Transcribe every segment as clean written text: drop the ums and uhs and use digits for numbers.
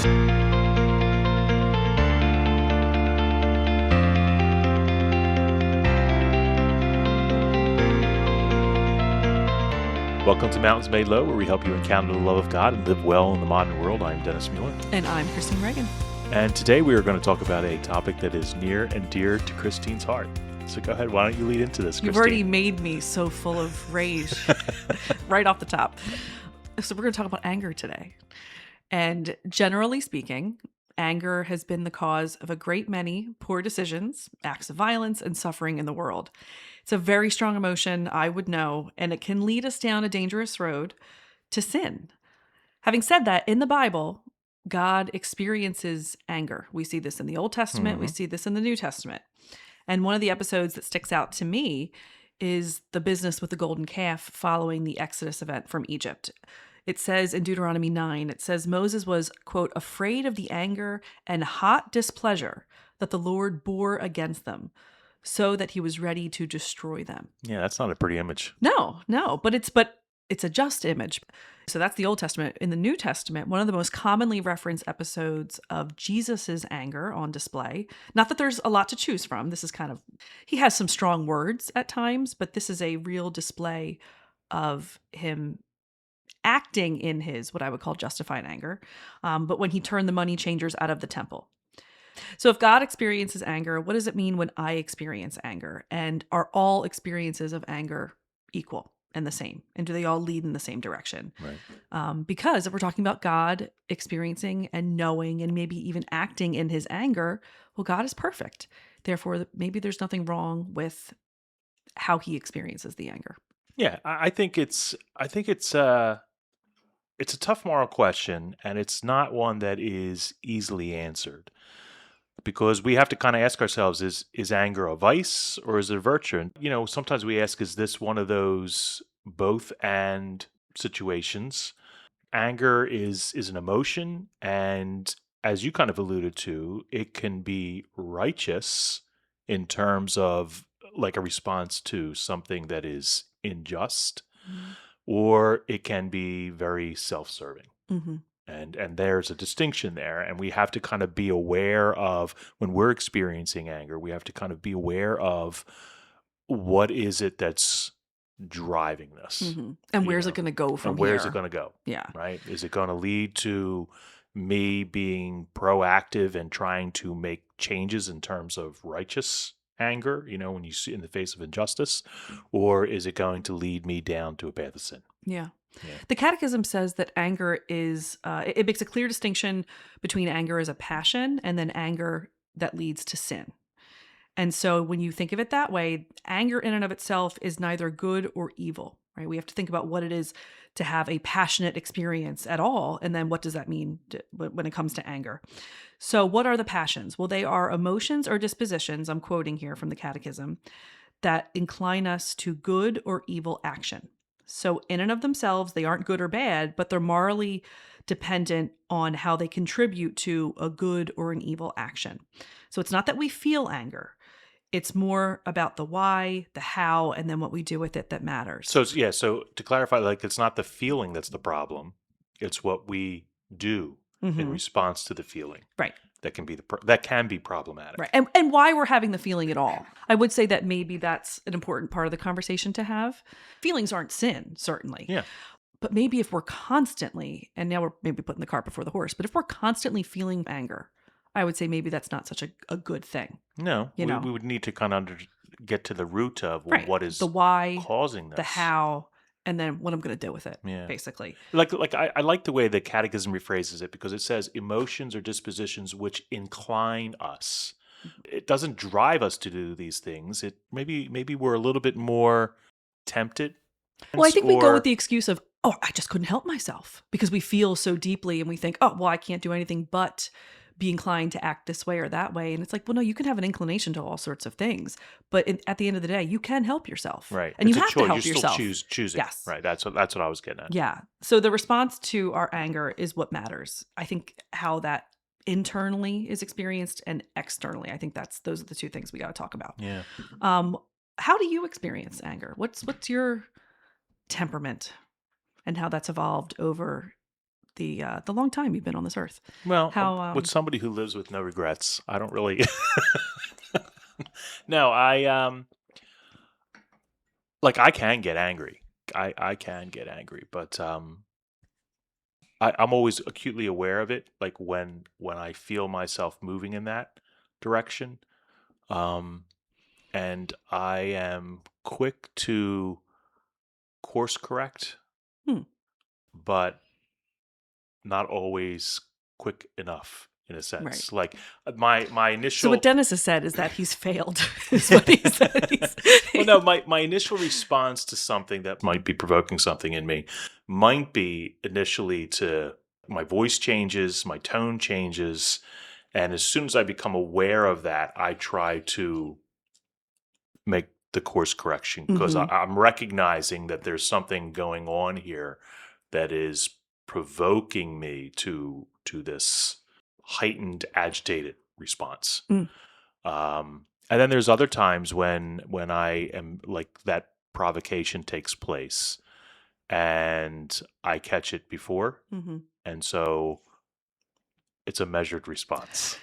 Welcome to Mountains Made Low, where we help you encounter the love of God and live well in the modern world. I'm Dennis Mueller. And I'm Christine Reagan. And today we are going to talk about a topic that is near and dear to Christine's heart. So go ahead, why don't you lead into this, Christine? You've already made me so full of rage right off the top. So we're going to talk about anger today. And generally speaking, anger has been the cause of a great many poor decisions, acts of violence, and suffering in the world. It's a very strong emotion, I would know, and it can lead us down a dangerous road to sin. Having said that, in the Bible, God experiences anger. We see this in the Old Testament. We see this in the New Testament. And one of the episodes that sticks out to me is the business with the golden calf following the Exodus event from Egypt. It says in Deuteronomy 9, it says Moses was, quote, afraid of the anger and hot displeasure that the Lord bore against them, so that he was ready to destroy them. Yeah, that's not a pretty image. No, but it's a just image. So that's the Old Testament. In the New Testament, one of the most commonly referenced episodes of Jesus's anger on display. Not that there's a lot to choose from. This is he has some strong words at times, but this is a real display of him acting in his, what I would call justified anger. But when he turned the money changers out of the temple. So if God experiences anger, what does it mean when I experience anger? And are all experiences of anger equal and the same? And do they all lead in the same direction? Right. Because if we're talking about God experiencing and knowing and maybe even acting in his anger, well, God is perfect. Therefore, maybe there's nothing wrong with how he experiences the anger. Yeah, I think it's a tough moral question, and it's not one that is easily answered. Because we have to kind of ask ourselves, is anger a vice or is it a virtue? And, sometimes we ask, is this one of those both and situations? Anger is an emotion, and as you kind of alluded to, it can be righteous in terms of like a response to something that is unjust, or it can be very self-serving. Mm-hmm. And there's a distinction there, and we have to kind of be aware of when we're experiencing anger, we have to kind of be aware of what is it that's driving this. Mm-hmm. And where's it going to go from here? Where's it going to go? Yeah. Right? Is it going to lead to me being proactive and trying to make changes in terms of righteous anger, when you see in the face of injustice, or is it going to lead me down to a path of sin? Yeah. Yeah. The Catechism says that anger is, it makes a clear distinction between anger as a passion and then anger that leads to sin. And so when you think of it that way, anger in and of itself is neither good or evil, right? We have to think about what it is to have a passionate experience at all. And then what does that mean when it comes to anger? So what are the passions? Well, they are emotions or dispositions, I'm quoting here from the Catechism, that incline us to good or evil action. So in and of themselves, they aren't good or bad, but they're morally dependent on how they contribute to a good or an evil action. So it's not that we feel anger. It's more about the why, the how, and then what we do with it that matters. So to clarify, it's not the feeling that's the problem. It's what we do in response to the feeling. Right. That can be problematic. Right. And why we're having the feeling at all. I would say that maybe that's an important part of the conversation to have. Feelings aren't sin, certainly. Yeah. But maybe if we're constantly, and now we're maybe putting the cart before the horse, but if we're constantly feeling anger, I would say maybe that's not such a good thing. No, we would need to kind of get to the root of what is the why, causing this, the how, and then what I'm going to do with it, basically. I like the way the Catechism rephrases it, because it says emotions or dispositions which incline us. It doesn't drive us to do these things. It maybe we're a little bit more tempted. Well, I think we go with the excuse of, I just couldn't help myself, because we feel so deeply and we think, I can't do anything but be inclined to act this way or that way. And it's like, well, no, you can have an inclination to all sorts of things, but at the end of the day, you can help yourself. Right. And it's you have to help yourself. Still choosing. Yes. Right. That's what I was getting at. Yeah. So the response to our anger is what matters. I think how that internally is experienced and externally. I think those are the two things we got to talk about. Yeah. How do you experience anger? What's your temperament and how that's evolved over the long time you've been on this earth. Well, How with somebody who lives with no regrets, I don't really. No, like I can get angry. I can get angry, but I'm always acutely aware of it. Like when I feel myself moving in that direction, um, and I am quick to course correct, hmm, but not always quick enough in a right. sense. Like my So what initial Dennis has said is that he's failed. Is what he said. well, no, my initial response to something that might be provoking something in me might be initially to my voice changes, my tone changes, and as soon as I become aware of that, I try to make the course correction because Hmm. I'm recognizing that there's something going on here that is provoking me to this heightened, agitated response. Mm, And then there's other times when I am like that provocation takes place and I catch it before, hmm. and so it's a measured response,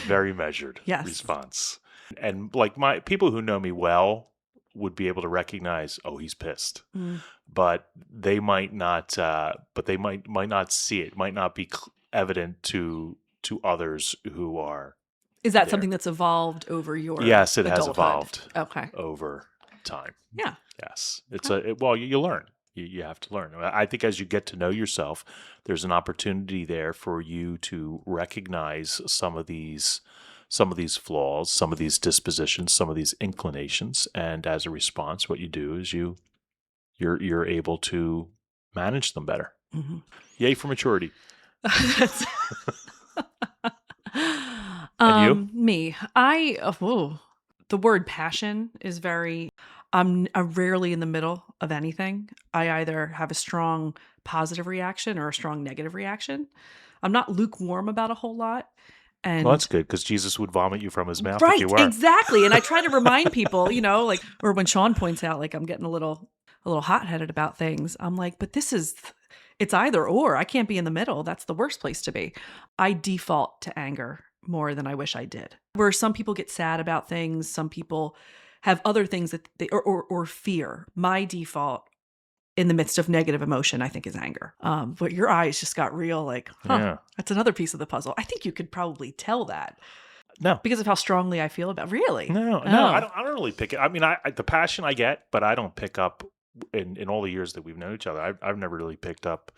very measured Yes. response. And like my people who know me well would be able to recognize, oh, he's pissed, Mm. but they might not. But they might not see it. Might not be evident to others who are Is that there. something that's evolved over your Yes, it has adulthood? evolved Okay. over time. Yeah. Yes, it's Okay. well, you learn. You have to learn. I think as you get to know yourself, there's an opportunity there for you to recognize some of these flaws, some of these dispositions, some of these inclinations, and as a response, what you do is you're able to manage them better. Hmm. Yay for maturity. That's And you? me. The word passion is very. I'm rarely in the middle of anything. I either have a strong positive reaction or a strong negative reaction. I'm not lukewarm about a whole lot. Well, that's And good because Jesus would vomit you from his mouth if you right, were. exactly. And I try to remind people, like, or when Sean points out, like, I'm getting a little hot headed about things. I'm like, but it's either or. I can't be in the middle. That's the worst place to be. I default to anger more than I wish I did. Where some people get sad about things, some people have other things that or fear. My default in the midst of negative emotion, I think, is anger. But your eyes just got real, like, Yeah. that's another piece of the puzzle. I think you could probably tell that No. because of how strongly I feel about. Really? No, Oh, I don't really pick it. I mean, I the passion I get, but I don't pick up in all the years that we've known each other. I've never really picked up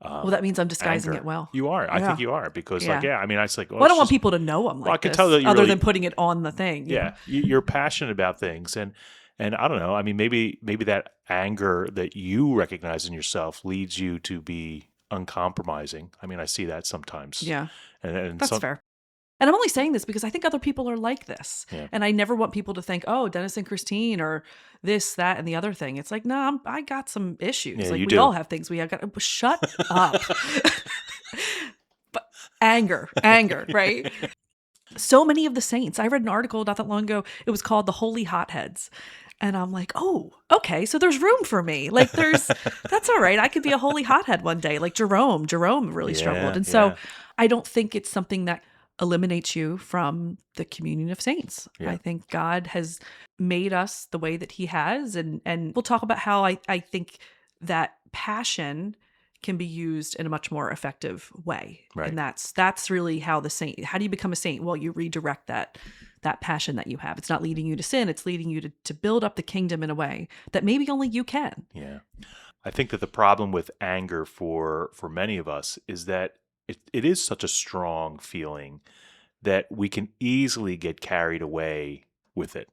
well, that means I'm disguising it anger. well. You are. I Yeah. think you are because, like, Yeah. yeah. I mean, it's like, well, Well, I it's don't want just people to know I'm well, I like can this, tell that you other really, than putting it on the thing. yeah, you're passionate about things, and I don't know. I mean, maybe that anger that you recognize in yourself leads you to be uncompromising. I mean, I see that sometimes, Yeah, and that's some, fair. And I'm only saying this because I think other people are like this. yeah, And I never want people to think, oh, Dennis and Christine or this, that, and the other thing. It's like, no, I got some issues. yeah, Like you we all do. have things we have got. Shut up. But anger, right? So many of the saints. I read an article not that long ago. It was called The Holy Hotheads. And I'm like, oh, okay. So there's room for me. Like that's all right. I could be a holy hothead one day. Like Jerome. Jerome really struggled. Yeah, And so yeah, I don't think it's something that eliminates you from the communion of saints. yeah. I think God has made us the way that he has. And we'll talk about how I think that passion can be used in a much more effective way. Right. And that's really how how do you become a saint? Well, you redirect that passion that you have. It's not leading you to sin. It's leading you to build up the kingdom in a way that maybe only you can. Yeah. I think that the problem with anger for many of us is that it is such a strong feeling that we can easily get carried away with it.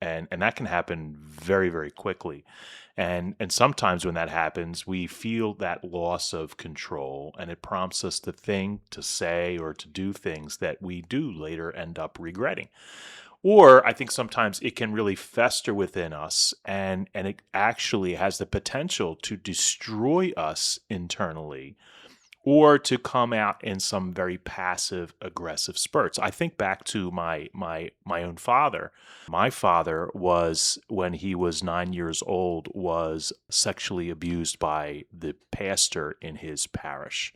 And that can happen very, very quickly. And sometimes when that happens, we feel that loss of control and it prompts us to think, to say, or to do things that we do later end up regretting. Or I think sometimes it can really fester within us and it actually has the potential to destroy us internally or to come out in some very passive aggressive spurts. I think back to my own father. My father was, when he was 9 years old, was sexually abused by the pastor in his parish.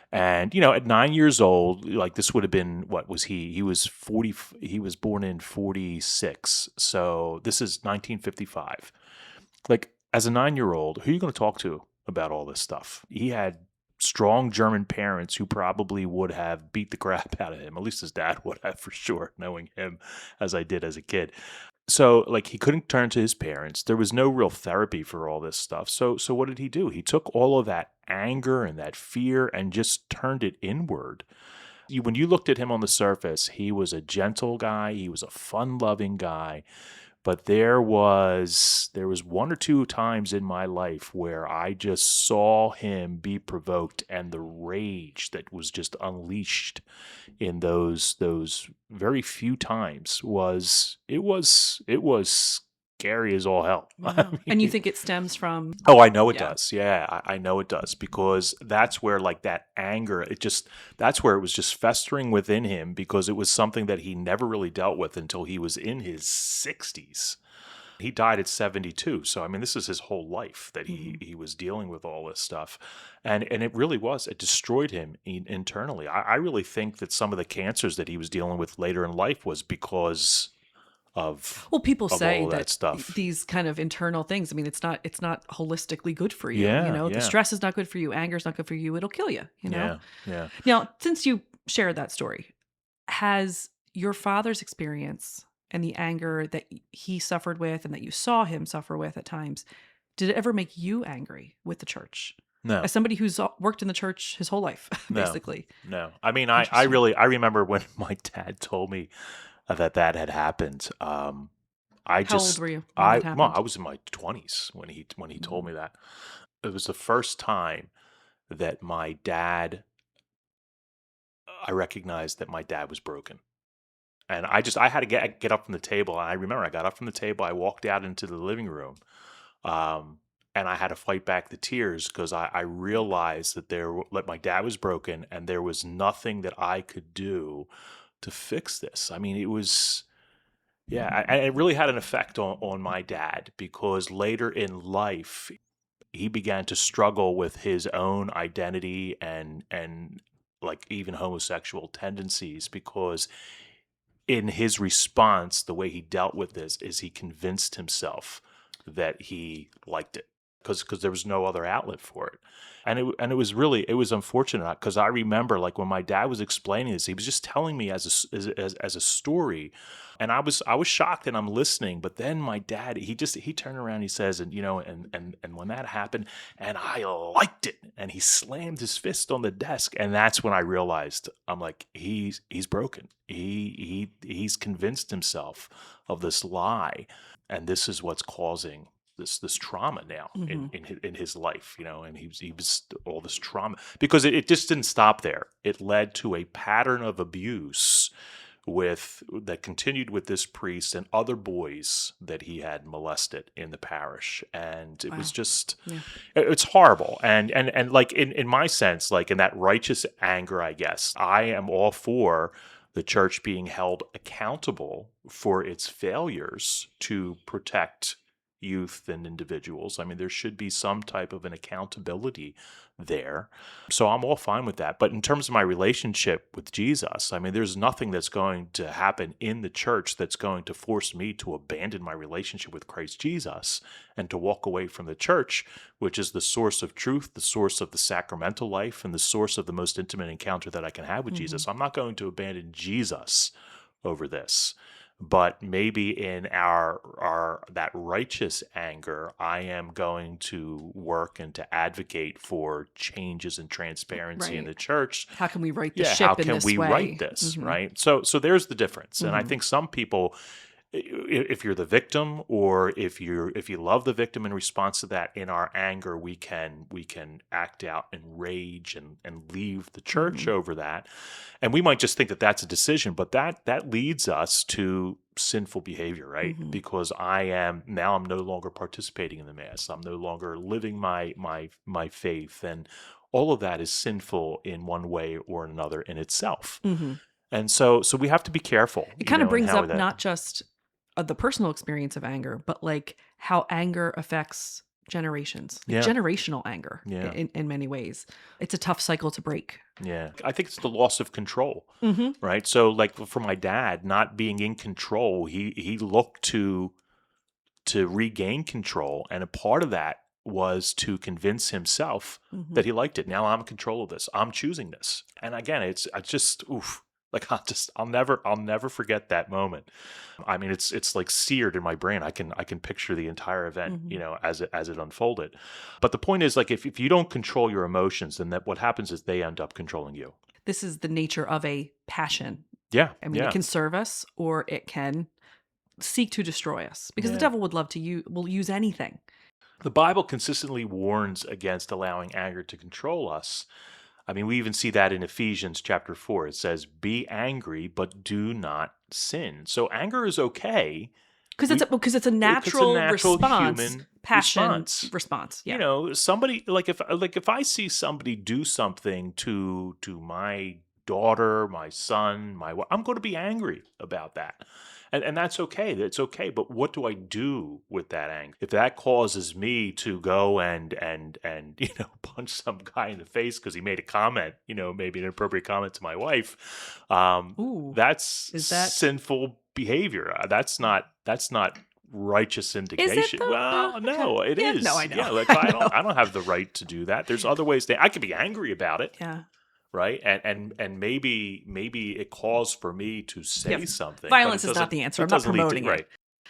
And at 9 years old, like, this would have been, what was he? He was 40. He was born in 46, so this is 1955. Like, as a 9-year-old, who are you going to talk to about all this stuff? He had strong German parents who probably would have beat the crap out of him. At least his dad would have, for sure, knowing him as I did as a kid. So, like, he couldn't turn to his parents. There was no real therapy for all this stuff. So what did he do? He took all of that anger and that fear and just turned it inward. When you looked at him on the surface, he was a gentle guy. He was a fun-loving guy. But there was one or two times in my life where I just saw him be provoked, and the rage that was just unleashed in those very few times was scary as all hell. Wow. And you think it stems from? Oh, I know it Yeah. does. Yeah, I know it does, because that's where, like, that anger, that's where it was just festering within him, because it was something that he never really dealt with until he was in his 60s. He died at 72. So, I mean, this is his whole life that he was dealing with all this stuff. And it really it destroyed him internally. I really think that some of the cancers that he was dealing with later in life was because of Well, people of say all of that that stuff. these kind of internal things, I mean, it's not holistically good for you. Yeah, The yeah. stress is not good for you. Anger is not good for you. It'll kill you, Yeah, yeah. Now, since you shared that story, has your father's experience and the anger that he suffered with and that you saw him suffer with at times, did it ever make you angry with the church? No. As somebody who's worked in the church his whole life, No. basically. No. I mean, I Interesting. remember when my dad told me that had happened. How old were you when that happened? I was in my 20s when he told Mhm. me that. It was the first time that I recognized that my dad was broken. And I had to get up from the table. And I remember I got up from the table. I walked out into the living room, um, and I had to fight back the tears, because I realized that my dad was broken, and there was nothing that I could do to fix this. I mean, it was, yeah, and it really had an effect on my dad, because later in life he began to struggle with his own identity and like, even homosexual tendencies, because in his response, the way he dealt with this is he convinced himself that he liked it, because there was no other outlet for it. And it was really, it was unfortunate, because I remember, like, when my dad was explaining this, he was just telling me as a story, and I was shocked, and I'm listening. But then my dad, he turned around, he says, and and when that happened, and I liked it, and he slammed his fist on the desk, and that's when I realized, I'm like, he's broken. He's convinced himself of this lie, and this is what's causing this trauma now Mhm. in his life, and he was all this trauma, because it just didn't stop there. It led to a pattern of abuse that continued with this priest and other boys that he had molested in the parish. And it was Wow. just, Yeah. it's horrible. And like, in my sense, like, in that righteous anger, I guess I am all for the church being held accountable for its failures to protect youth and individuals. I mean, there should be some type of an accountability there. So I'm all fine with that. But in terms of my relationship with Jesus, I mean, there's nothing that's going to happen in the church that's going to force me to abandon my relationship with Christ Jesus and to walk away from the church, which is the source of truth, the source of the sacramental life, and the source of the most intimate encounter that I can have with Mhm. Jesus. I'm not going to abandon Jesus over this. But maybe in our that righteous anger, I am going to work and to advocate for changes and transparency in Right. the church. How can we right the Yeah, how ship in can this we right way? this, Mhm. right? So there's the difference. And I Mhm. think some people, if you're the victim, or if you love the victim, in response to that, in our anger, we can act out in rage and leave the church Mhm. over that. And we might just think that that's a decision, but that leads us to sinful behavior, right? Mhm. Because I'm no longer participating in the mass. I'm no longer living my faith, and all of that is sinful in one way or another in itself. Hmm. And so we have to be careful, It kind of in brings how up that. not just the personal experience of anger, but like how anger affects generations, like Yeah. generational anger Yeah. in many ways. It's a tough cycle to break. Yeah. I think it's the loss of control, Hmm. right? So like for my dad not being in control, he looked to regain control, and a part of that was to convince himself Hmm. that he liked it. Now I'm in control of this. I'm choosing this. And again, I just oof. Like I'll never forget that moment. I mean, it's like seared in my brain. I can picture the entire event, Hmm. as it unfolded. But the point is, like, if you don't control your emotions, then what happens is they end up controlling you. This is the nature of a passion. Yeah, I mean, it can serve us or it can seek to destroy us because the yeah. devil would love to will use anything. The Bible consistently warns against allowing anger to control us. I mean, we even see that in Ephesians chapter 4. It says, "Be angry, but do not sin." So anger is okay. Because We it's a It's a natural natural response, human passion response. response. Yeah. Somebody if I see somebody do something to my daughter, my son, I'm going to be angry about that. And that's okay. That's okay. But what do I do with that anger? If that causes me to go and punch some guy in the face because he made a comment, maybe an inappropriate comment to my wife, Ooh, that's is that sinful behavior. That's not righteous is it indignation. though? Well, Okay. no, it Yeah. is. No, I know. Yeah, like I I don't know. I don't have the right to do that. There's other ways that I could be angry about it, Yeah. right? And maybe it calls for me to say Yep. something, but Violence is not the answer. I'm not promoting it. right.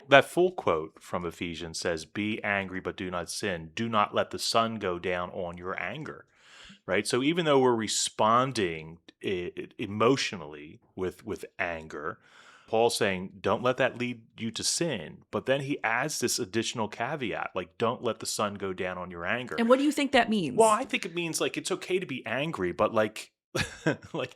That full quote from Ephesians says, "Be angry, but do not sin. Do not let the sun go down on your anger." Right. So even though we're responding emotionally with anger, Paul's saying, don't let that lead you to sin. But then he adds this additional caveat, like, don't let the sun go down on your anger. And what do you think that Well, means? I think it means like it's okay to be angry, but like, like,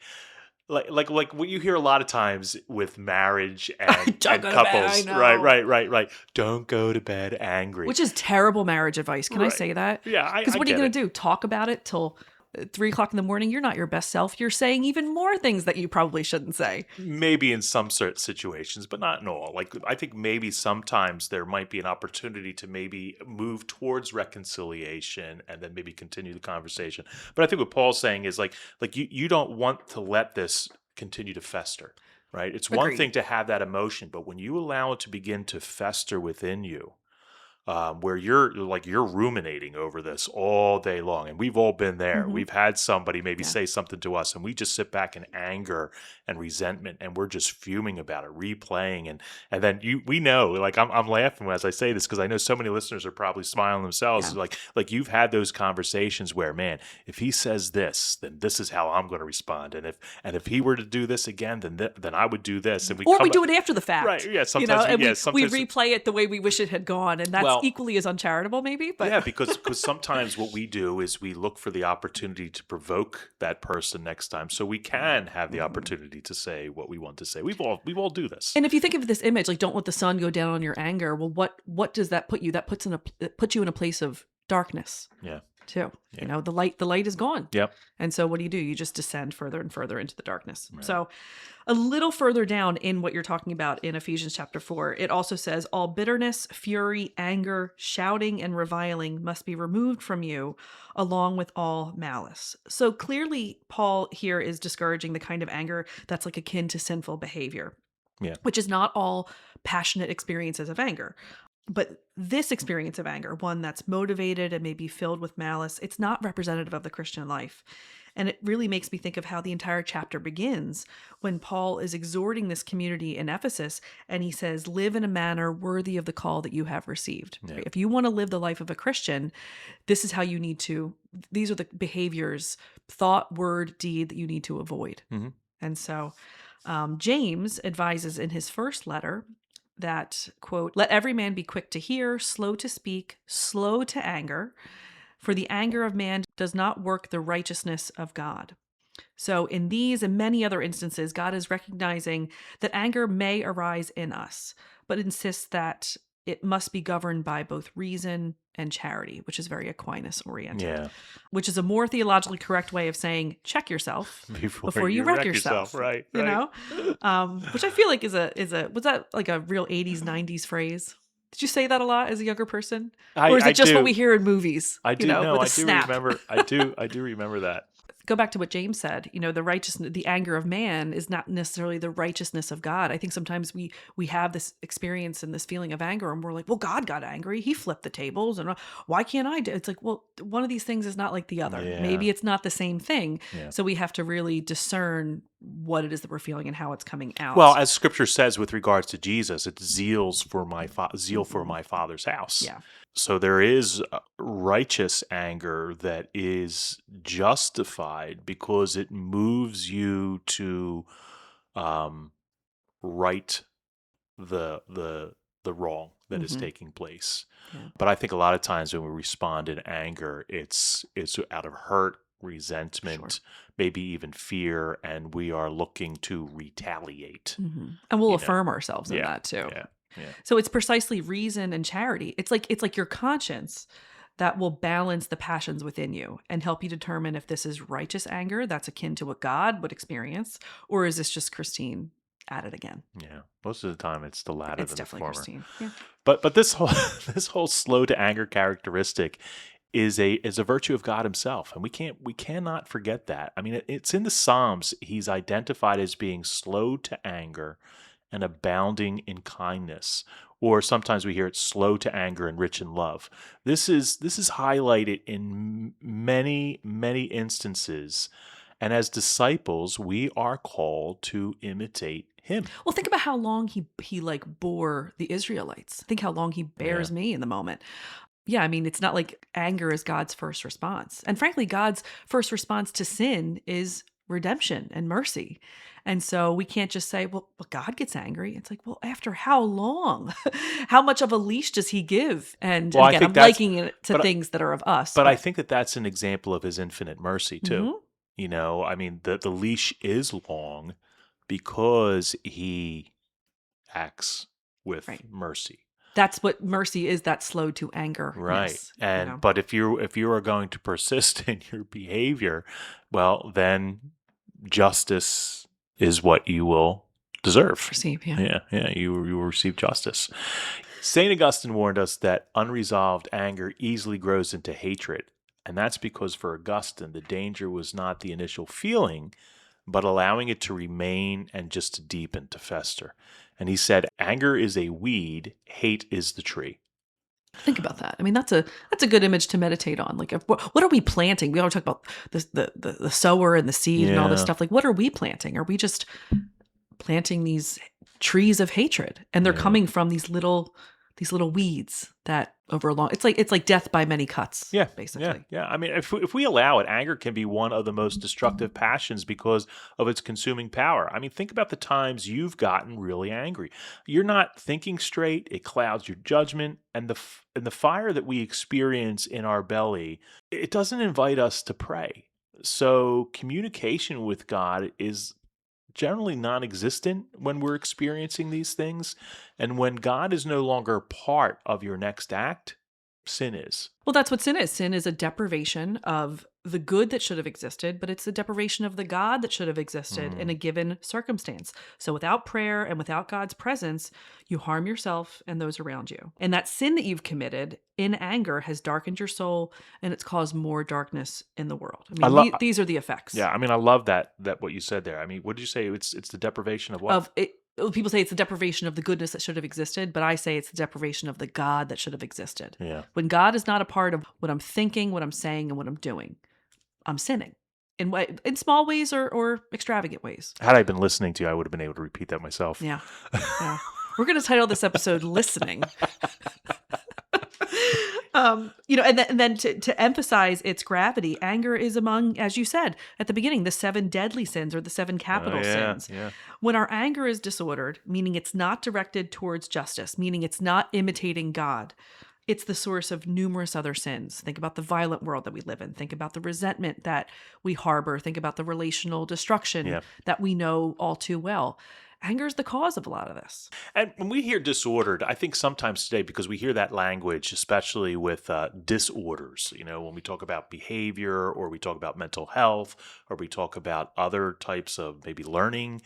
like what you hear a lot of times with marriage Don't and go to bed. I couples, right, know. right. Don't go to bed angry. Which is terrible marriage advice. Can I Right. say that? Yeah, Because I what are you get going it. to do? Talk about it till 3 o'clock in the morning? You're not your best self. You're saying even more things that you probably shouldn't say. Maybe in some certain situations, but not in all. Like I think maybe sometimes there might be an opportunity to maybe move towards reconciliation and then maybe continue the conversation. But I think what Paul's saying is like you don't want to let this continue to fester, right? It's one Agreed. thing to have that emotion, but when you allow it to begin to fester within you, where you're ruminating over this all day long, and we've all been there. Mhm. We've had somebody maybe Yeah. say something to us, and we just sit back in anger and resentment, and we're just fuming about it, replaying, and then we know, like I'm laughing as I say this because I know so many listeners are probably smiling themselves, Yeah. like you've had those conversations where, man, if he says this, then this is how I'm going to respond, and if he were to do this again, then I would do this, and Or we do it after the fact. right, yeah, sometimes and we sometimes replay it the way we wish it had gone. And that's Well, equally as uncharitable, maybe. But yeah, because sometimes what we do is we look for the opportunity to provoke that person next time, so we can have the opportunity to say what we want to say. We've all do this. And if you think of this image, like don't let the sun go down on your anger. Well, what does that put you? That puts you in a place of darkness. Yeah. Too. Yeah. The light is gone. Yep. And so what do? You just descend further and further into the darkness. Right. So a little further down in what you're talking about in Ephesians chapter 4, it also says, all bitterness, fury, anger, shouting, and reviling must be removed from you, along with all malice. So clearly, Paul here is discouraging the kind of anger that's like akin to sinful behavior. Yeah. Which is not all passionate experiences of anger. But this experience of anger, one that's motivated and maybe filled with malice, it's not representative of the Christian life. And it really makes me think of how the entire chapter begins when Paul is exhorting this community in Ephesus and he says, live in a manner worthy of the call that you have received. Yeah. Right? If you want to live the life of a Christian, this is how you need to, these are the behaviors, thought, word, deed that you need to avoid. Mhm. And so James advises in his first letter that, quote, let every man be quick to hear, slow to speak, slow to anger, for the anger of man does not work the righteousness of God. So in these and many other instances, God is recognizing that anger may arise in us, but insists that it must be governed by both reason and charity, which is very Aquinas oriented, Yeah. which is a more theologically correct way of saying check yourself before you wreck yourself. Right. You know, which I feel like is a was that like a real 80s 90s phrase? Did you say that a lot as a younger person, or is I it just what do. we hear in movies? I You do know, know. with a I do snap. remember. I do remember that. Go back to what James said, the righteousness, the anger of man is not necessarily the righteousness of God. I think sometimes we have this experience and this feeling of anger and we're like, well, God got angry. He flipped the tables and why can't I do it? It's like, well, one of these things is not like the other. Yeah. Maybe it's not the same thing. Yeah. So we have to really discern what it is that we're feeling and how it's coming out. Well, as Scripture says with regards to Jesus, it's zeal for my Father's house. Yeah. So there is righteous anger that is justified because it moves you to right the wrong that is taking place. Yeah. But I think a lot of times when we respond in anger, it's out of hurt, resentment, maybe even fear, and we are looking to retaliate. And we'll affirm ourselves in that too. Yeah. Yeah. So it's precisely reason and charity. It's like your conscience that will balance the passions within you and help you determine if this is righteous anger that's akin to what God would experience, or is this just Christine at it again? Yeah. Most of the time it's the latter It's than the definitely former. Christine. Yeah. But this whole slow to anger characteristic is a virtue of God himself, and we cannot forget that. I mean, it's in the Psalms. He's identified as being slow to anger and abounding in kindness, or sometimes we hear it slow to anger and rich in love. This is highlighted in many instances, and as disciples, we are called to imitate him. Well, think about how long he like bore the Israelites. Think how long he bears me in the moment. Yeah, I mean, it's not like anger is God's first response. And frankly, God's first response to sin is redemption and mercy. And so we can't just say, well, God gets angry. It's like, well, after how long? How much of a leash does he give? And Well, I again, think I'm that's- liking it to things that are of us. But I think that's an example of his infinite mercy too. Mhm. I mean, the leash is long because he acts with mercy. That's what mercy is, that slow to anger. Right. But if you are going to persist in your behavior, well, then justice is what you will deserve. Receive, Yeah, you will receive justice. St. Augustine warned us that unresolved anger easily grows into hatred. And that's because for Augustine, the danger was not the initial feeling, but allowing it to remain and just to deepen, to fester. And he said, anger is a weed, hate is the tree. Think about that. I mean, that's a good image to meditate on. Like, what are we planting? We always talk about the sower and the seed and all this stuff. Like, what are we planting? Are we just planting these trees of hatred? And they're coming from these little weeds that over a long. It's like death by many cuts. Yeah, basically. Yeah. I mean, if we allow it, anger can be one of the most destructive passions because of its consuming power. I mean, think about the times you've gotten really angry. You're not thinking straight. It clouds your judgment, and the fire that we experience in our belly, it doesn't invite us to pray. So communication with God is generally non-existent when we're experiencing these things. And when God is no longer part of your next act, sin is. Well, that's what sin is. Sin is a deprivation of the good that should have existed, but it's the deprivation of the God that should have existed in a given circumstance. So without prayer and without God's presence, you harm yourself and those around you. And that sin that you've committed in anger has darkened your soul, and it's caused more darkness in the world. I mean, these are the effects. Yeah, I mean, I love that what you said there. I mean, what did you say? It's the deprivation of what? People say it's the deprivation of the goodness that should have existed, but I say it's the deprivation of the God that should have existed. Yeah. When God is not a part of what I'm thinking, what I'm saying, and what I'm doing, I'm sinning in small ways or extravagant ways. Had I been listening to you, I would have been able to repeat that myself. Yeah. We're going to title this episode "Listening." And then to emphasize its gravity, anger is among, as you said at the beginning, the 7 deadly sins or the 7 capital sins. Yeah. When our anger is disordered, meaning it's not directed towards justice, meaning it's not imitating God, it's the source of numerous other sins. Think about the violent world that we live in. Think about the resentment that we harbor. Think about the relational destruction that we know all too well. Anger is the cause of a lot of this. And when we hear disordered, I think sometimes today, because we hear that language, especially with disorders, when we talk about behavior or we talk about mental health or we talk about other types of maybe learning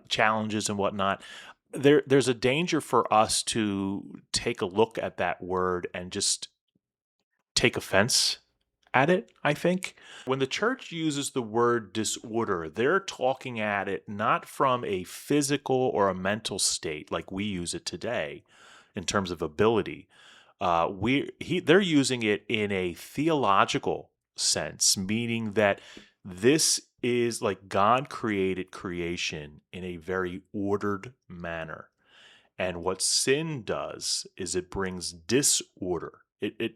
challenges and whatnot, there's a danger for us to take a look at that word and just take offense at it, I think. When the church uses the word disorder, they're talking at it not from a physical or a mental state like we use it today in terms of ability. They're using it in a theological sense, meaning that this is like God created creation in a very ordered manner. And what sin does is it brings disorder. It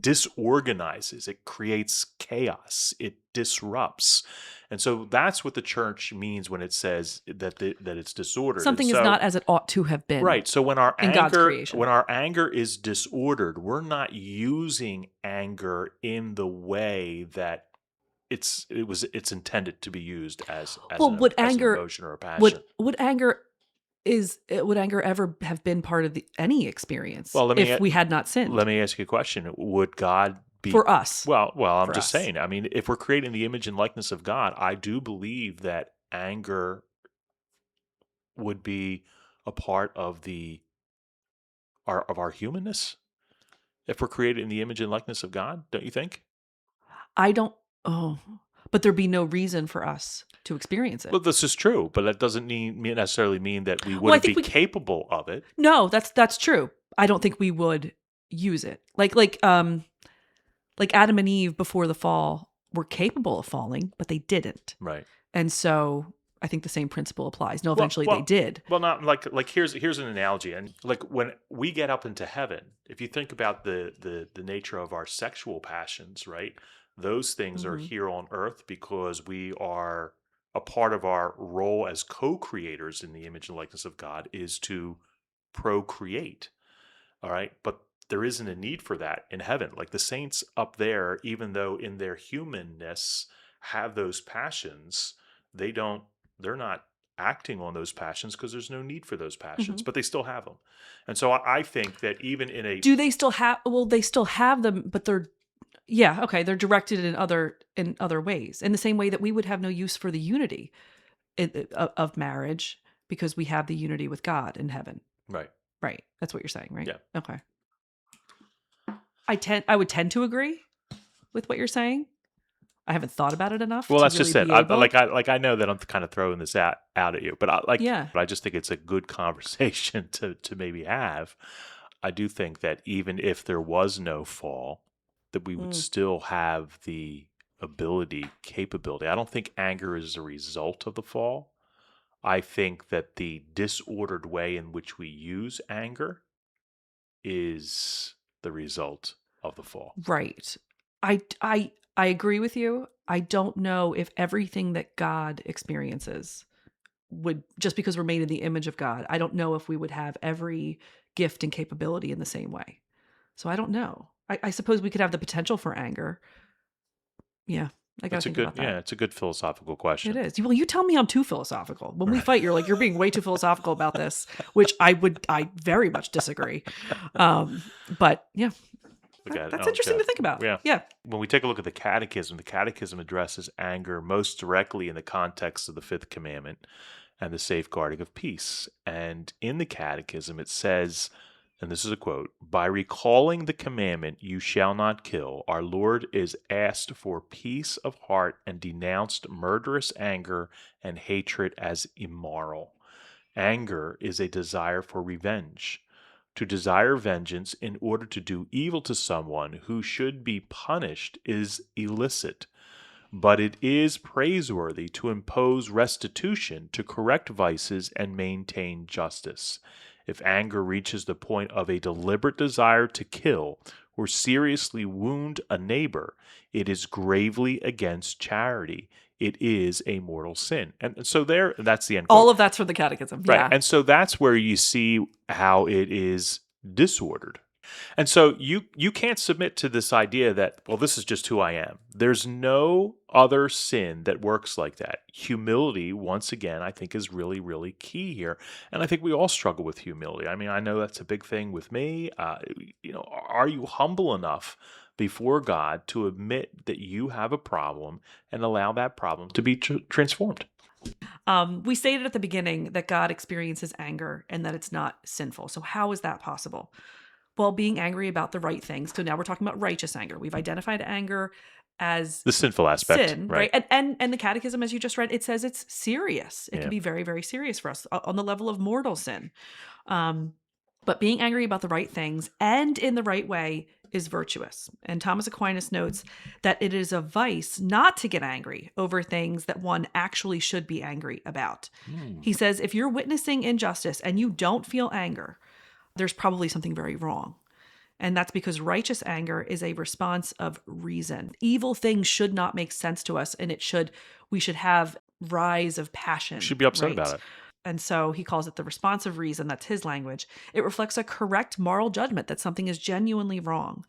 disorganizes. It creates chaos. It disrupts. And so that's what the church means when it says that it's disordered. Something And is so, not as it ought to have been. right. So when our in God's anger creation. when our anger is disordered, we're not using anger in the way that it's intended to be used as Well, an would as an anger emotion or a passion. would anger ever have been part of any experience Well, if we had not sinned? Let me ask you a question. Would God be For us. Well, I'm For just us. saying. I mean, if we're creating the image and likeness of God, I do believe that anger would be a part of our humanness. If we're created in the image and likeness of God, don't you think? I don't. Oh, but there'd be no reason for us to experience it. Well, this is true, but that doesn't necessarily mean that we Well, I wouldn't think be capable of it. No, that's true. I don't think we would use it. Like Adam and Eve before the fall were capable of falling, but they didn't. Right. And so I think the same principle applies. No, eventually they did. Well, not like here's an analogy, and like when we get up into heaven, if you think about the nature of our sexual passions, right? Those things are Mhm. here on earth because we are a part of our role as co-creators in the image and likeness of God is to procreate. All right, but there isn't a need for that in heaven. Like the saints up there, even though in their humanness have those passions, they're not acting on those passions because there's no need for those passions, Mhm. but they still have them. And so I think that even in a Do they still have? Well, they still have them, but they're they're directed in other ways. In the same way that we would have no use for the unity of marriage because we have the unity with God in heaven. right, Right. That's what you're saying, right? Yeah. Okay. I would tend to agree with what you're saying. I haven't thought about it enough. well, to that's really just it. be able. I know that I'm kind of throwing this out at you, but Yeah. but I just think it's a good conversation to maybe have. I do think that even if there was no fall, that we would Mm. still have the capability. I don't think anger is a result of the fall. I think that the disordered way in which we use anger is the result of the fall. Right. I agree with you. I don't know if everything that God experiences would, just because we're made in the image of God, I don't know if we would have every gift and capability in the same way. So I don't know. I suppose we could have the potential for anger. Yeah. I gotta think about that. It's a good philosophical It question. is. Well, you tell me I'm too philosophical. When we fight, you're like, you're being way too philosophical about this, which I very much disagree. But yeah, that's interesting to think about. Yeah. Yeah. When we take a look at the catechism addresses anger most directly in the context of the fifth commandment and the safeguarding of peace. And in the catechism, it says, and this is a quote, by recalling the commandment, you shall not kill, our Lord is asked for peace of heart and denounced murderous anger and hatred as immoral. Anger is a desire for revenge. To desire vengeance in order to do evil to someone who should be punished is illicit, but it is praiseworthy to impose restitution to correct vices and maintain justice. If anger reaches the point of a deliberate desire to kill or seriously wound a neighbor, it is gravely against charity. It is a mortal sin. And so that's the end quote. All of that's from the catechism. Right. Yeah. And so that's where you see how it is disordered. And so you can't submit to this idea that, well, this is just who I am. There's no other sin that works like that. Humility, once again, I think is really, really key here. And I think we all struggle with humility. I mean, I know that's a big thing with me. Are you humble enough before God to admit that you have a problem and allow that problem to be transformed? We stated at the beginning that God experiences anger and that it's not sinful. So how is that possible? Well, being angry about the right things. So now we're talking about righteous anger. We've identified anger as The sinful aspect, sin, right? right? And the catechism, as you just read, it says it's serious. It Yeah. can be very, very serious for us on the level of mortal sin. But being angry about the right things and in the right way is virtuous. And Thomas Aquinas notes that it is a vice not to get angry over things that one actually should be angry about. He says, if you're witnessing injustice and you don't feel anger, there's probably something very wrong. And that's because righteous anger is a response of reason. Evil things should not make sense to us, and we should have rise of passion. Should be upset right? about it. And so he calls it the response of reason. That's his language. It reflects a correct moral judgment that something is genuinely wrong.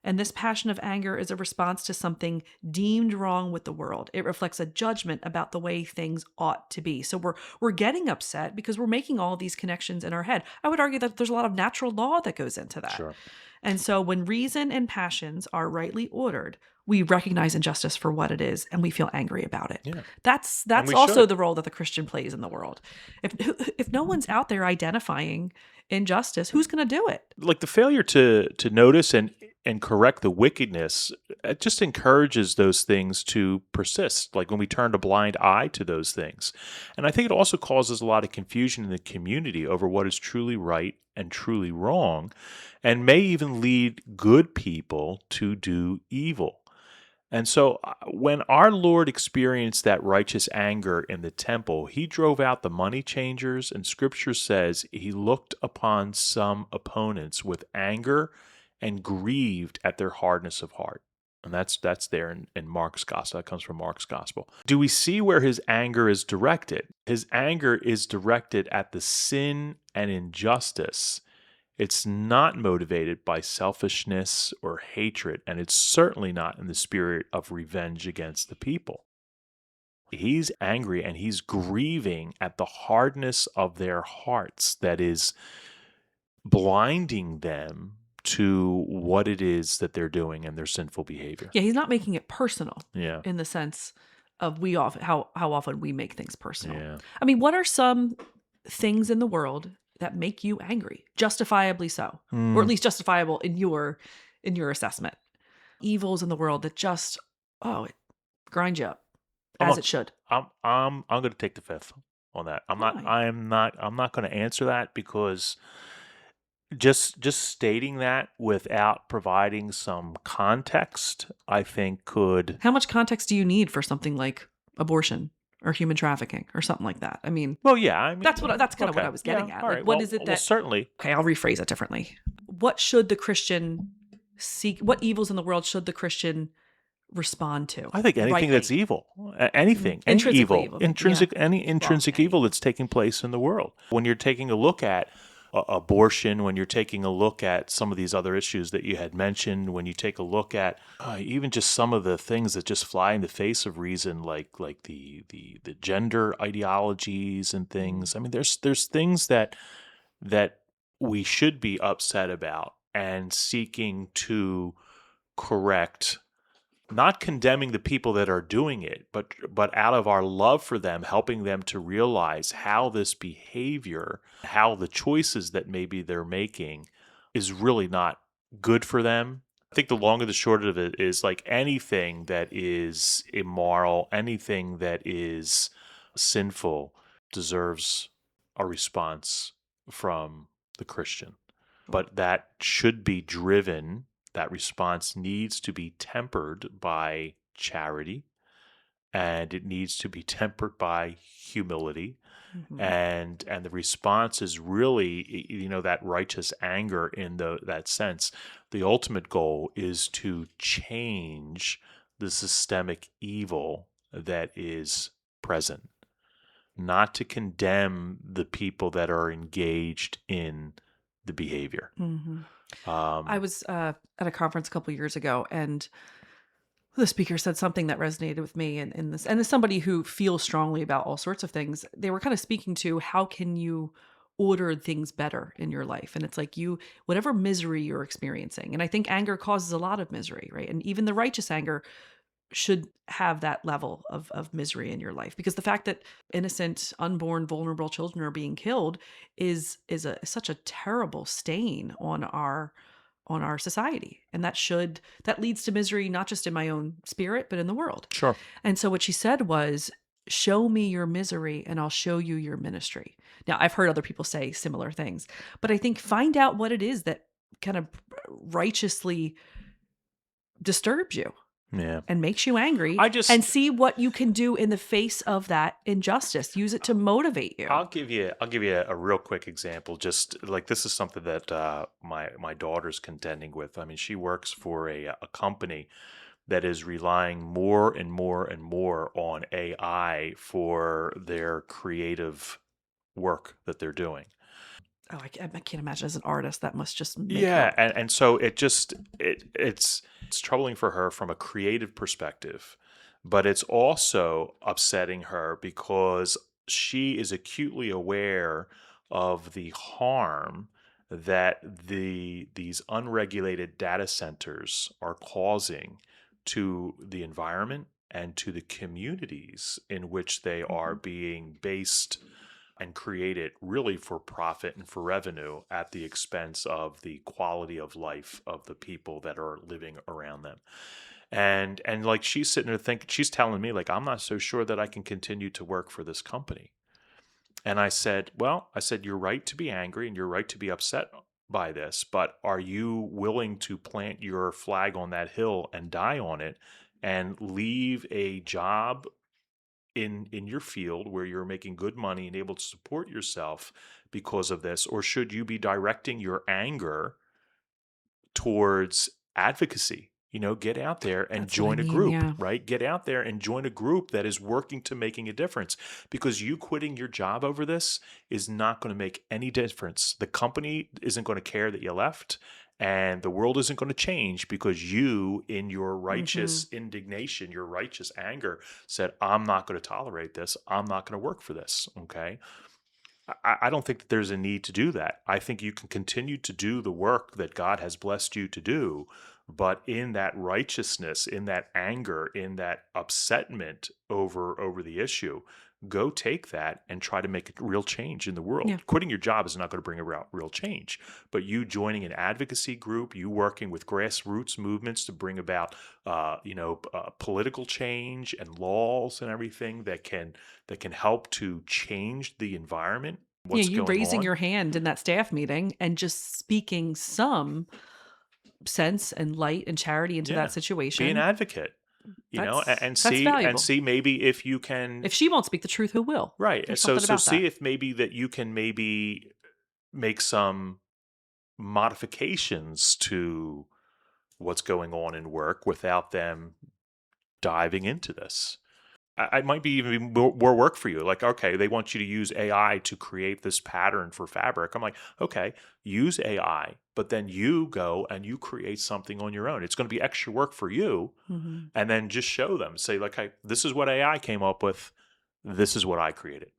And this passion of anger is a response to something deemed wrong with the world. It reflects a judgment about the way things ought to be. So we're getting upset because we're making all these connections in our head. I would argue that there's a lot of natural law that goes into that. Sure. And so when reason and passions are rightly ordered, we recognize injustice for what it is and we feel angry about it. Yeah. That's we also should. the role that the Christian plays in the world. If no one's out there identifying injustice, who's going to do it? Like the failure to notice and correct the wickedness, it just encourages those things to persist. Like when we turn a blind eye to those things. And I think it also causes a lot of confusion in the community over what is truly right and truly wrong, and may even lead good people to do evil. And so when our Lord experienced that righteous anger in the temple, he drove out the money changers, and scripture says he looked upon some opponents with anger and grieved at their hardness of heart. And that's there in Mark's gospel. That comes from Mark's gospel. Do we see where his anger is directed? His anger is directed at the sin and injustice. It's not motivated by selfishness or hatred, and it's certainly not in the spirit of revenge against the people. He's angry and he's grieving at the hardness of their hearts that is blinding them to what it is that they're doing and their sinful behavior. Yeah, he's not making it personal. Yeah. In the sense of how often we make things personal. Yeah. I mean, what are some things in the world that make you angry, justifiably so, or at least justifiable in your assessment? Evils in the world that just it grinds you up, as it should. I'm going to take the fifth on that. I'm not going to answer that because just stating that without providing some context, I think could. How much context do you need for something like abortion or human trafficking or something like that? I mean, Well, yeah, I mean that's kind of what I was getting at. All Like, right. what is it that? Certainly. Okay, I'll rephrase it differently. What should the Christian seek? What evils in the world should the Christian respond to? I think anything that's rightly? evil, anything, any Intrinsically evil, evil, any intrinsic any evil that's taking place in the world. When you're taking a look at abortion, when you're taking a look at some of these other issues that you had mentioned, when you take a look at even just some of the things that just fly in the face of reason, like the gender ideologies and things. I mean, there's things that we should be upset about and seeking to correct. Not condemning the people that are doing it, but out of our love for them, helping them to realize how this behavior, how the choices that maybe they're making is really not good for them. I think the long and the short of it is like anything that is immoral, anything that is sinful deserves a response from the Christian. But that should be driven. That response needs to be tempered by charity, and it needs to be tempered by humility. Mhm. And the response is really, that righteous anger in that sense. The ultimate goal is to change the systemic evil that is present, not to condemn the people that are engaged in the behavior. Mhm. I Um, was at a conference a couple years ago, and the speaker said something that resonated with me. And in this, and as somebody who feels strongly about all sorts of things, they were kind of speaking to how can you order things better in your life. And it's like whatever misery you're experiencing. And I think anger causes a lot of misery, right? And even the righteous anger should have that level of misery in your life, because the fact that innocent, unborn, vulnerable children are being killed is such a terrible stain on our society, and that leads to misery, not just in my own spirit but in the world. sure. And so what she said was, show me your misery and I'll show you your ministry. Now, I've heard other people say similar things, but I think find out what it is that kind of righteously disturbs you Yeah. and makes you angry, I just and see what you can do in the face of that injustice. Use it to motivate you. I'll give you a real quick example. Just like this is something that my daughter's contending with. I mean, she works for a company that is relying more and more and more on AI for their creative work that they're doing. Oh, I can't imagine, as an artist, that must just make Yeah, her. and so it's troubling for her from a creative perspective, but it's also upsetting her because she is acutely aware of the harm that these unregulated data centers are causing to the environment and to the communities in which they are Mhm. being based and created really for profit and for revenue at the expense of the quality of life of the people that are living around them. And like she's sitting there thinking, she's telling me like, I'm not so sure that I can continue to work for this company. And I said, well, I said, you're right to be angry and you're right to be upset by this, but are you willing to plant your flag on that hill and die on it and leave a job in your field where you're making good money and able to support yourself because of this, or should you be directing your anger towards advocacy? Get out there and That's what I join a mean. group, Yeah. right? Get out there and join a group that is working to making a difference, because you quitting your job over this is not going to make any difference. The company isn't going to care that you left, and the world isn't going to change because you, in your Hmm. righteous indignation, your righteous anger, said, I'm not going to tolerate this. I'm not going to work for this. Okay. I don't think that there's a need to do that. I think you can continue to do the work that God has blessed you to do, but in that righteousness, in that anger, in that upsetment over the issue, go take that and try to make a real change in the Yeah. world. Quitting your job is not going to bring about real change, but you joining an advocacy group, you working with grassroots movements to bring about, political change and laws and everything that can help to change the environment, Yeah, what's you going raising on. your hand in that staff meeting and just speaking some sense and light and charity into that Yeah. Be an situation. advocate, and That's see and valuable. see maybe if you can. If she won't speak the truth, who will? Right. There's So something so about see that. if maybe that you can maybe make some modifications to what's going on in work without them diving into this. I might be even be more work for you. Like, okay, they want you to use AI to create this pattern for fabric. I'm like, okay, use AI, but then you go and you create something on your own. It's going to be extra work for you, Hmm. and then just show them. Say, like, hey, this is what AI came up with. This is what I created.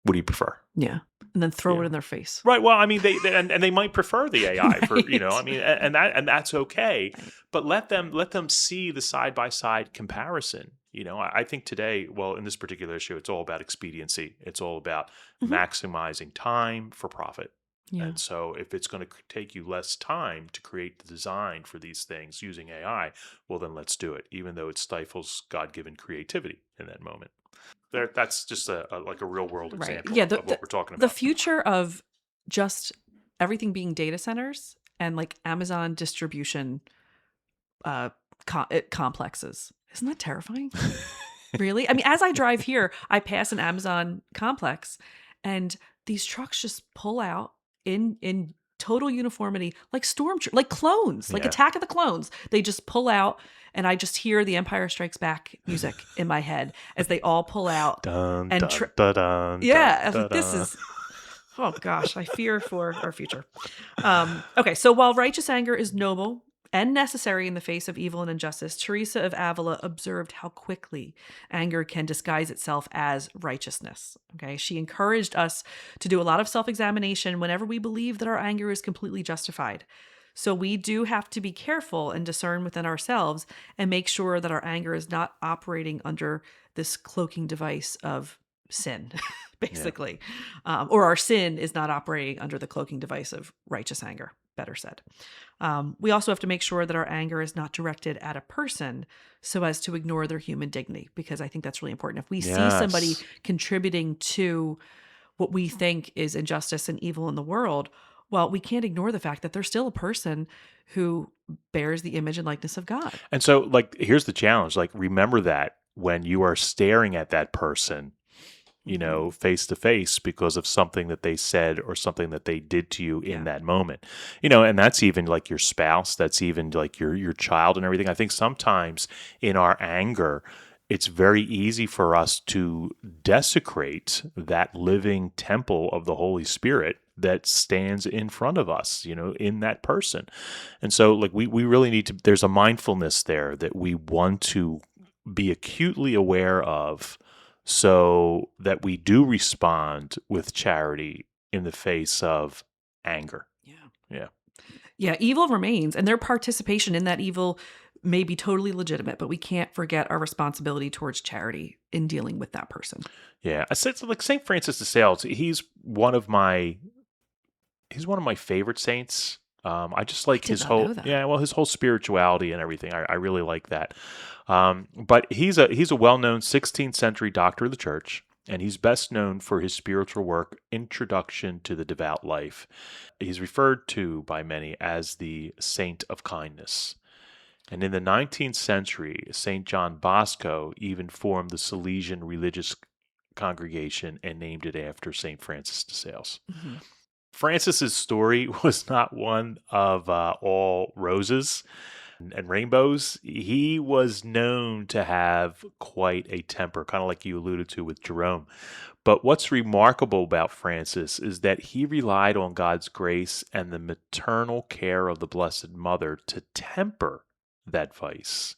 What do you prefer? Yeah. And then throw it Yeah. in their face. Right. Well, I mean, and they might prefer the AI for, I Right. mean, and that's okay. Right. But let them see the side by side comparison. I think today, well, in this particular issue, it's all about expediency. It's all about Hmm. maximizing time for profit. Yeah. And so, if it's going to take you less time to create the design for these things using AI, well, then let's do it, even though it stifles God-given creativity in that moment. That's just like a real world Right. example Yeah. of what we're talking The about. future of just everything being data centers and like Amazon distribution uh, complexes. Isn't that terrifying? Really? I mean, as I drive here, I pass an Amazon complex, and these trucks just pull out in total uniformity, like like clones, like Yeah. Attack of the Clones. They just pull out, and I just hear the Empire Strikes Back music in my head as they all pull out. Dun And dun dun dun dun yeah, I was dun like, this dun. is Oh gosh, I fear for our future. Okay, so while righteous anger is noble and necessary in the face of evil and injustice, Teresa of Avila observed how quickly anger can disguise itself as righteousness. Okay, she encouraged us to do a lot of self examination whenever we believe that our anger is completely justified. So we do have to be careful and discern within ourselves and make sure that our anger is not operating under this cloaking device of sin, Yeah. basically. Or our sin is not operating under the cloaking device of righteous anger, better said. We also have to make sure that our anger is not directed at a person so as to ignore their human dignity, because I think that's really important. If we see somebody Yes. contributing to what we think is injustice and evil in the world, well, we can't ignore the fact that they're still a person who bears the image and likeness of God. And so, like, here's the challenge. Like, remember that when you are staring at that person, Mhm. face to face because of something that they said or something that they did to you in Yeah. that moment. And that's even like your spouse, that's even like your child and everything. I think sometimes in our anger, it's very easy for us to desecrate that living temple of the Holy Spirit that stands in front of us, in that person. And so like we really need to there's a mindfulness there that we want to be acutely aware of so that we do respond with charity in the face of anger. Yeah. Yeah. Yeah, evil remains, and their participation in that evil may be totally legitimate, but we can't forget our responsibility towards charity in dealing with that person. Yeah. I said so like St. Francis de Sales, he's one of my favorite saints. I just I like did his not know whole that. yeah, well his whole spirituality and everything. I really like that. But he's a well-known 16th century doctor of the church, and he's best known for his spiritual work, Introduction to the Devout Life. He's referred to by many as the Saint of Kindness. And in the 19th century, St. John Bosco even formed the Salesian religious congregation and named it after St. Francis de Sales. Mhm. Francis's story was not one of all roses and rainbows. He was known to have quite a temper, kind of like you alluded to with Jerome. But what's remarkable about Francis is that he relied on God's grace and the maternal care of the Blessed Mother to temper that vice.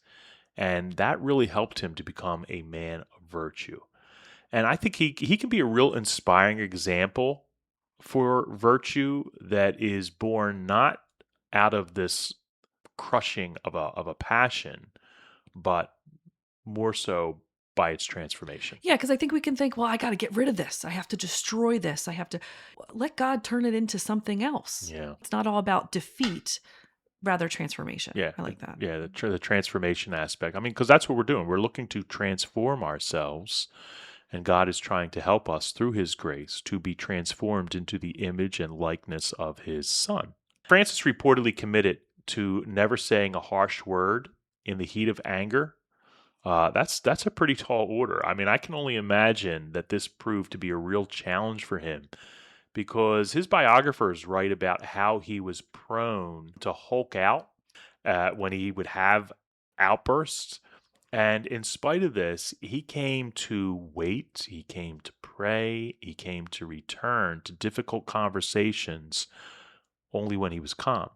And that really helped him to become a man of virtue. And I think he can be a real inspiring example for virtue that is born not out of this crushing of a passion, but more so by its transformation. Yeah, because I think we can think, well, I got to get rid of this. I have to destroy this. I have to let God turn it into something else. Yeah. It's not all about defeat, rather transformation. Yeah, I like that. the transformation aspect. I mean, because that's what we're doing. We're looking to transform ourselves, and God is trying to help us through His grace to be transformed into the image and likeness of His Son. Francis reportedly committed to never saying a harsh word in the heat of anger. That's a pretty tall order. I mean, I can only imagine that this proved to be a real challenge for him because his biographers write about how he was prone to hulk out when he would have outbursts. And in spite of this, he came to wait, he came to pray, he came to return to difficult conversations only when he was calm.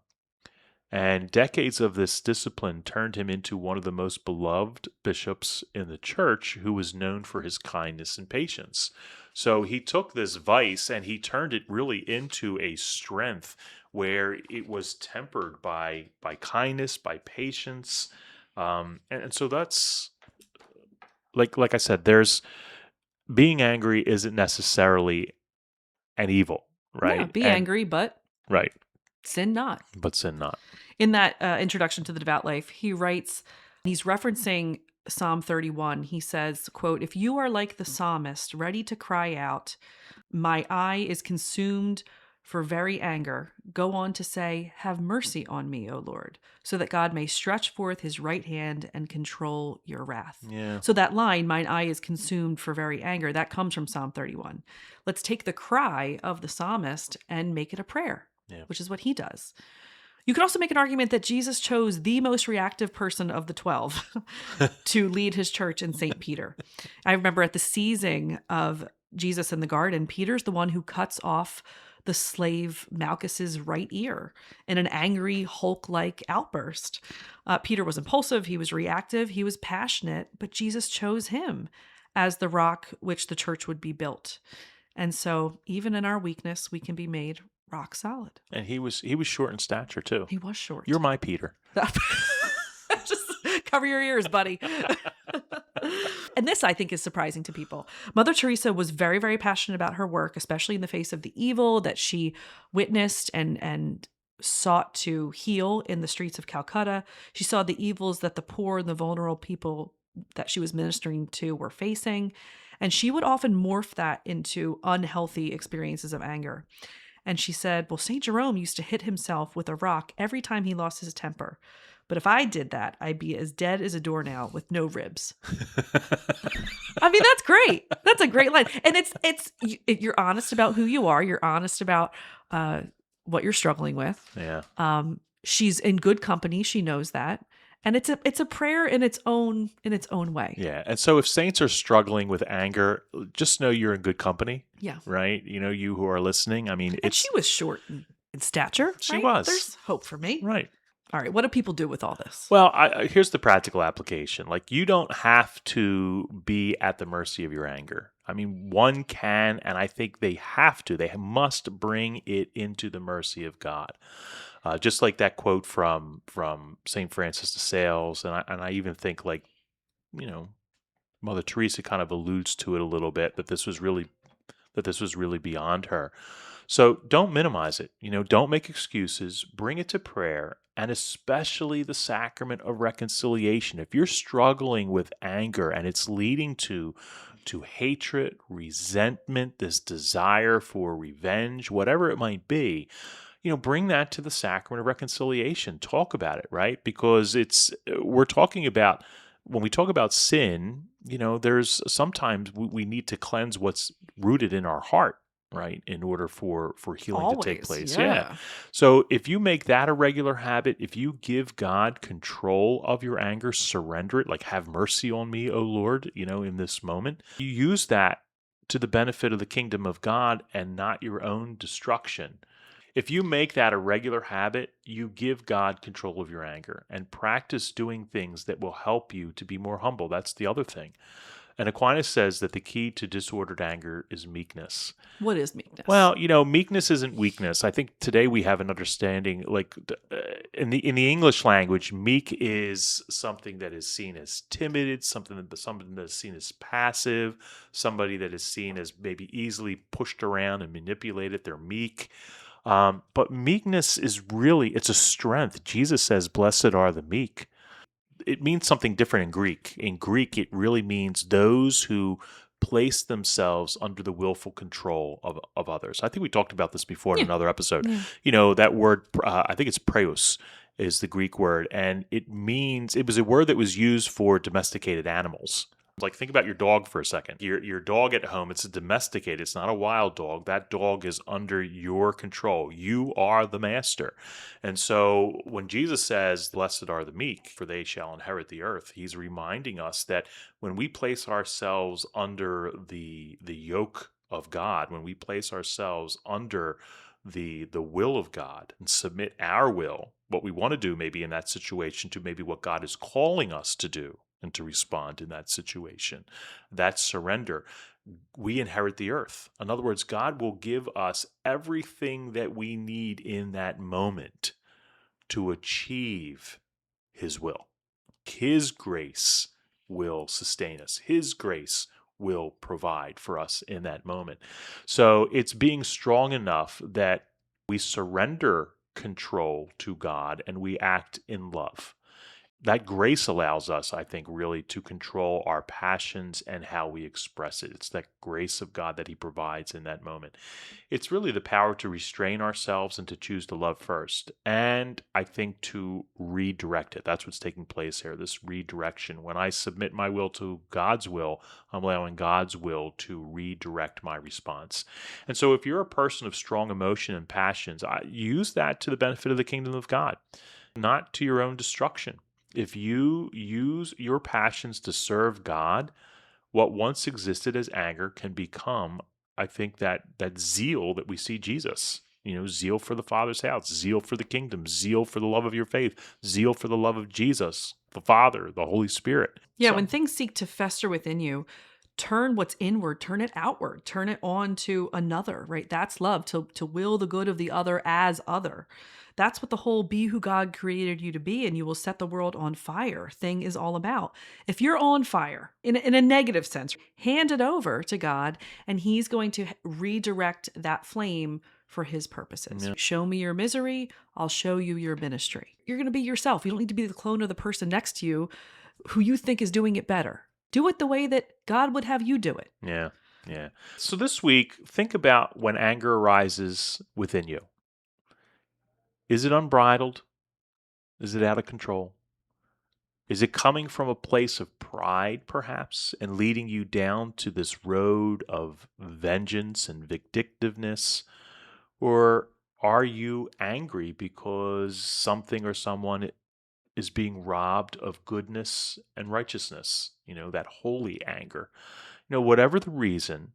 And decades of this discipline turned him into one of the most beloved bishops in the church who was known for his kindness and patience. So he took this vice and he turned it really into a strength where it was tempered by kindness, by patience. And so that's like I said, there's being angry isn't necessarily an evil, Yeah, right? be And angry, but right, sin not. but sin not. In that introduction to the devout life, he writes, he's referencing Psalm 31. He says, quote, if you are like the psalmist, ready to cry out, my eye is consumed for very anger, go on to say, have mercy on me, O Lord, so that God may stretch forth his right hand and control your wrath. Yeah. So that line, mine eye is consumed for very anger, that comes from Psalm 31. Let's take the cry of the psalmist and make it a prayer, Yeah. which is what he does. You could also make an argument that Jesus chose the most reactive person of the 12 to lead his church in St. Peter. I remember at the seizing of Jesus in the garden, Peter's the one who cuts off the slave Malchus's right ear in an angry Hulk-like outburst. Peter was impulsive, he was reactive, he was passionate, but Jesus chose him as the rock which the church would be built. And so, even in our weakness, we can be made rock solid. And he was short in stature too. He was short. You're my Peter. Just cover your ears, buddy. And this, I think, is surprising to people. Mother Teresa was very, very passionate about her work, especially in the face of the evil that she witnessed and sought to heal in the streets of Calcutta. She saw the evils that the poor and the vulnerable people that she was ministering to were facing. And she would often morph that into unhealthy experiences of anger. And she said, well, St. Jerome used to hit himself with a rock every time he lost his temper. But if I did that, I'd be as dead as a doornail with no ribs. I mean, that's great. That's a great line. And you're honest about who you are. You're honest about what you're struggling with. Yeah. She's in good company. She knows that. And it's a prayer in its own way. Yeah. And so if saints are struggling with anger, just know you're in good company. Yeah. Right? You who are listening. I mean, and she was short in stature. She right? was. There's hope for me. Right. All right. What do people do with all this? Well, here's the practical application. Like, you don't have to be at the mercy of your anger. I mean, one can, and I think they have to. They must bring it into the mercy of God. Just like that quote from St. Francis de Sales, and I even think, like, Mother Teresa kind of alludes to it a little bit, that this was really beyond her. So don't minimize it. Don't make excuses. Bring it to prayer, and especially the sacrament of reconciliation. If you're struggling with anger and it's leading to hatred, resentment, this desire for revenge, whatever it might be, bring that to the sacrament of reconciliation. Talk about it, right? Because we're talking about, when we talk about sin, there's sometimes we need to cleanse what's rooted in our heart, right? In order for healing Always, to take place. yeah. So if you make that a regular habit, if you give God control of your anger, surrender it, like, have mercy on me, O Lord, in this moment, you use that to the benefit of the kingdom of God and not your own destruction. If you make that a regular habit, you give God control of your anger and practice doing things that will help you to be more humble. That's the other thing. And Aquinas says that the key to disordered anger is meekness. What is meekness? Well, meekness isn't weakness. I think today we have an understanding, like, in the English language, meek is something that is seen as timid, something that is seen as passive, somebody that is seen as maybe easily pushed around and manipulated. They're meek. But meekness is really, it's a strength. Jesus says, blessed are the meek. It means something different in Greek. In Greek, it really means those who place themselves under the willful control of others. I think we talked about this before in another episode. Yeah. That word, I think it's praeus, is the Greek word. And it was a word that was used for domesticated animals. Like, think about your dog for a second. Your dog at home, it's a domesticated, it's not a wild dog. That dog is under your control. You are the master. And so when Jesus says, blessed are the meek, for they shall inherit the earth, he's reminding us that when we place ourselves under the yoke of God, when we place ourselves under the will of God and submit our will, what we want to do maybe in that situation, to maybe what God is calling us to do and to respond in that situation, that surrender, we inherit the earth. In other words, God will give us everything that we need in that moment to achieve his will. His grace will sustain us. His grace will provide for us in that moment. So it's being strong enough that we surrender control to God and we act in love. That grace allows us, I think, really to control our passions and how we express it. It's that grace of God that he provides in that moment. It's really the power to restrain ourselves and to choose to love first. And I think to redirect it. That's what's taking place here, this redirection. When I submit my will to God's will, I'm allowing God's will to redirect my response. And so if you're a person of strong emotion and passions, use that to the benefit of the kingdom of God, not to your own destruction. If you use your passions to serve God, what once existed as anger can become, I think, that zeal that we see Jesus. Zeal for the Father's house, zeal for the kingdom, zeal for the love of your faith, zeal for the love of Jesus, the Father, the Holy Spirit. Yeah, So- when things seek to fester within you, turn what's inward, turn it outward, turn it on to another, right? That's love, to will the good of the other as other. That's what the whole be who God created you to be and you will set the world on fire thing is all about. If you're on fire in a negative sense, hand it over to God and he's going to redirect that flame for his purposes. Yeah. Show me your misery, I'll show you your ministry. You're going to be yourself. You don't need to be the clone of the person next to you who you think is doing it better. Do it the way that God would have you do it. Yeah, yeah. So this week, think about when anger arises within you. Is it unbridled? Is it out of control? Is it coming from a place of pride, perhaps, and leading you down to this road of vengeance and vindictiveness? Or are you angry because something or someone is being robbed of goodness and righteousness? That holy anger. Whatever the reason,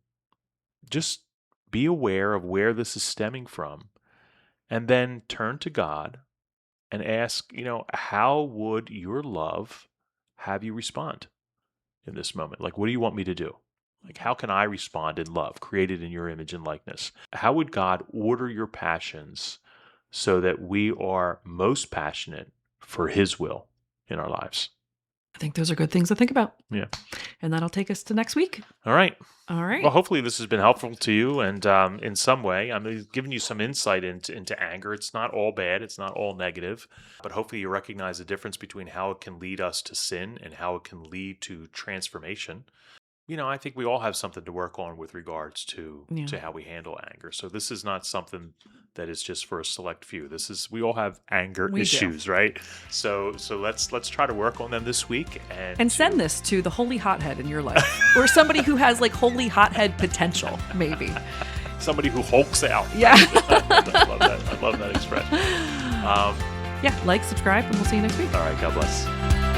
just be aware of where this is stemming from, and then turn to God and ask, how would your love have you respond in this moment? Like, what do you want me to do? Like, how can I respond in love, created in your image and likeness? How would God order your passions so that we are most passionate for his will in our lives? I think those are good things to think about. Yeah. And that'll take us to next week. All right. All right. Well, hopefully this has been helpful to you, and in some way, I'm giving you some insight into anger. It's not all bad. It's not all negative, but hopefully you recognize the difference between how it can lead us to sin and how it can lead to transformation. I think we all have something to work on with regards to how we handle anger. So this is not something that is just for a select few. We all have anger issues, right? So let's try to work on them this week and send this to the holy hothead in your life, or somebody who has like holy hothead potential, maybe. Somebody who hulks out. Yeah. I love that expression. Yeah, like, subscribe, and we'll see you next week. All right, God bless.